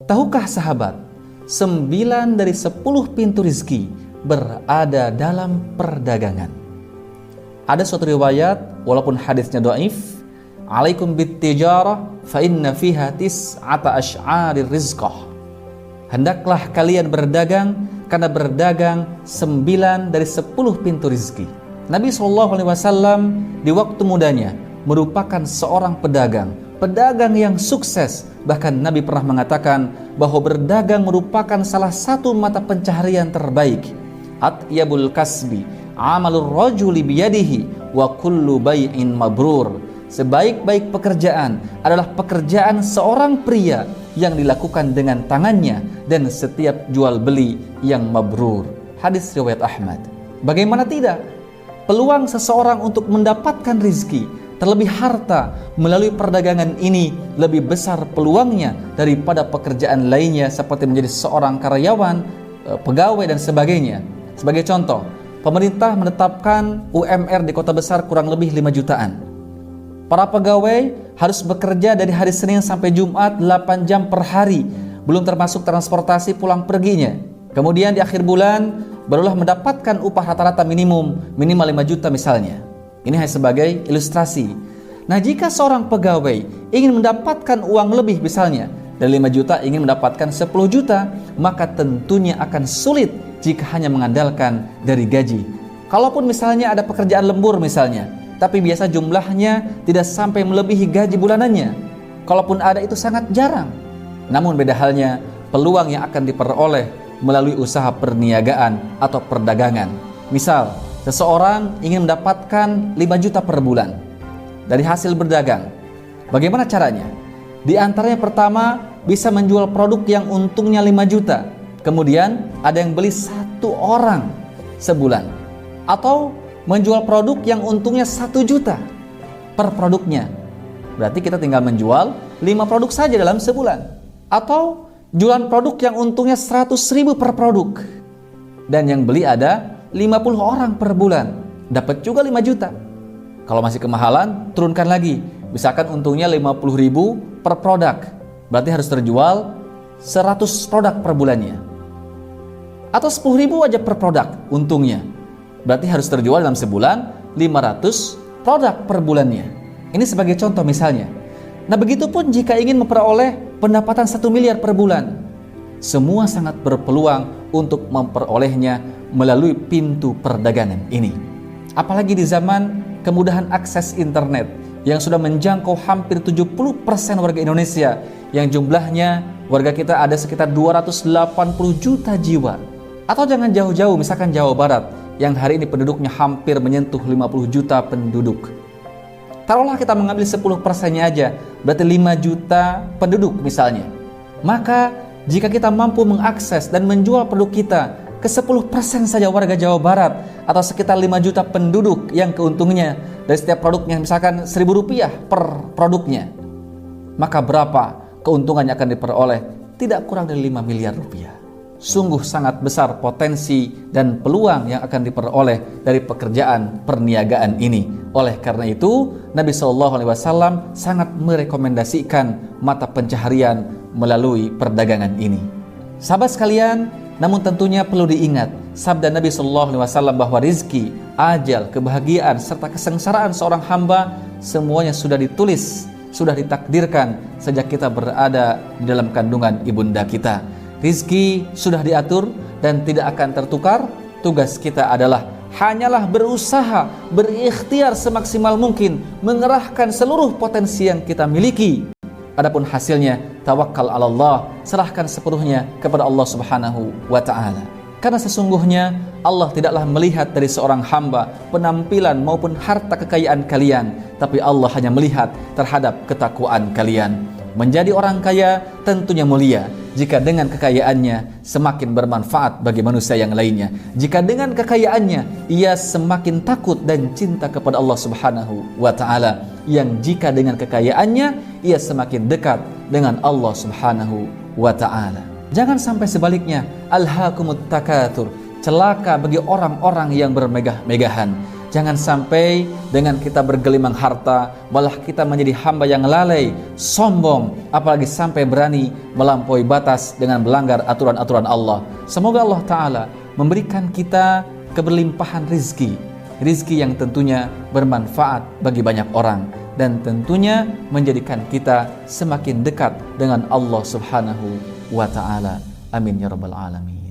Tahukah sahabat, 9 dari 10 pintu rizki berada dalam perdagangan. Ada suatu riwayat, walaupun hadisnya dhaif, alaikum bit-tijarah fa inna fiha tis'ata asy'arir rizqah. Hendaklah kalian berdagang, karena berdagang 9 dari 10 pintu rizki. Nabi SAW di waktu mudanya merupakan seorang pedagang yang sukses. Bahkan Nabi pernah mengatakan bahwa berdagang merupakan salah satu mata pencaharian terbaik. Atyabul kasbi amalur rajuli biyadihi wa kullu bai'in mabrur. Sebaik-baik pekerjaan adalah pekerjaan seorang pria yang dilakukan dengan tangannya, dan setiap jual beli yang mabrur. Hadis riwayat Ahmad. Bagaimana tidak? Peluang seseorang untuk mendapatkan rizki, terlebih harta, melalui perdagangan ini lebih besar peluangnya daripada pekerjaan lainnya seperti menjadi seorang karyawan, pegawai dan sebagainya. Sebagai contoh, pemerintah menetapkan UMR di kota besar kurang lebih 5 jutaan. Para pegawai harus bekerja dari hari Senin sampai Jumat 8 jam per hari, belum termasuk transportasi pulang perginya. Kemudian di akhir bulan barulah mendapatkan upah rata-rata minimal 5 juta misalnya. Ini hanya sebagai ilustrasi. Nah, jika seorang pegawai ingin mendapatkan uang lebih misalnya dari 5 juta ingin mendapatkan 10 juta, maka tentunya akan sulit jika hanya mengandalkan dari gaji. Kalaupun misalnya ada pekerjaan lembur misalnya, tapi biasa jumlahnya tidak sampai melebihi gaji bulanannya. Kalaupun ada, itu sangat jarang. Namun beda halnya peluang yang akan diperoleh melalui usaha perniagaan atau perdagangan. Misal, seseorang ingin mendapatkan 5 juta per bulan dari hasil berdagang. Bagaimana caranya? Di antaranya pertama, bisa menjual produk yang untungnya 5 juta. Kemudian ada yang beli 1 orang sebulan. Atau menjual produk yang untungnya 1 juta per produknya. Berarti kita tinggal menjual 5 produk saja dalam sebulan. Atau jualan produk yang untungnya 100.000 per produk. Dan yang beli ada 50 orang per bulan. Dapat juga 5 juta. Kalau masih kemahalan, turunkan lagi. Misalkan untungnya 50.000 per produk. Berarti harus terjual 100 produk per bulannya. Atau 10.000 aja per produk untungnya. Berarti harus terjual dalam sebulan 500 produk per bulannya. Ini sebagai contoh misalnya. Nah, begitupun jika ingin memperoleh pendapatan 1 miliar per bulan. Semua sangat berpeluang untuk memperolehnya melalui pintu perdagangan ini. Apalagi di zaman kemudahan akses internet yang sudah menjangkau hampir 70% warga Indonesia, yang jumlahnya warga kita ada sekitar 280 juta jiwa. Atau jangan jauh-jauh, misalkan Jawa Barat yang hari ini penduduknya hampir menyentuh 50 juta penduduk. Taruhlah kita mengambil 10%-nya aja, berarti 5 juta penduduk misalnya. Maka jika kita mampu mengakses dan menjual produk kita ke 10% saja warga Jawa Barat, atau sekitar 5 juta penduduk yang keuntungannya dari setiap produknya misalkan Rp1.000 per produknya, maka berapa keuntungannya akan diperoleh? Tidak kurang dari 5 miliar rupiah. Sungguh sangat besar potensi dan peluang yang akan diperoleh dari pekerjaan perniagaan ini. Oleh karena itu, Nabi SAW sangat merekomendasikan mata pencaharian melalui perdagangan ini. Sahabat sekalian, namun tentunya perlu diingat sabda Nabi SAW bahwa rizki, ajal, kebahagiaan, serta kesengsaraan seorang hamba semuanya sudah ditulis, sudah ditakdirkan sejak kita berada di dalam kandungan ibunda kita. Rizki sudah diatur dan tidak akan tertukar. Tugas kita adalah hanyalah berusaha, berikhtiar semaksimal mungkin, mengerahkan seluruh potensi yang kita miliki. Adapun hasilnya, tawakal 'ala Allah, serahkan sepenuhnya kepada Allah Subhanahu wa ta'ala. Karena sesungguhnya Allah tidaklah melihat dari seorang hamba penampilan maupun harta kekayaan kalian, tapi Allah hanya melihat terhadap ketakwaan kalian. Menjadi orang kaya tentunya mulia jika dengan kekayaannya semakin bermanfaat bagi manusia yang lainnya. Jika dengan kekayaannya ia semakin takut dan cinta kepada Allah Subhanahu wa ta'ala. Yang jika dengan kekayaannya ia semakin dekat dengan Allah Subhanahu wa ta'ala. Jangan sampai sebaliknya, alhaakumut takatsur, celaka bagi orang-orang yang bermegah-megahan. Jangan sampai dengan kita bergelimang harta malah kita menjadi hamba yang lalai, sombong, apalagi sampai berani melampaui batas dengan melanggar aturan-aturan Allah. Semoga Allah Ta'ala memberikan kita keberlimpahan rizki yang tentunya bermanfaat bagi banyak orang, dan tentunya menjadikan kita semakin dekat dengan Allah Subhanahu wa Ta'ala. Amin ya rabbal alamin.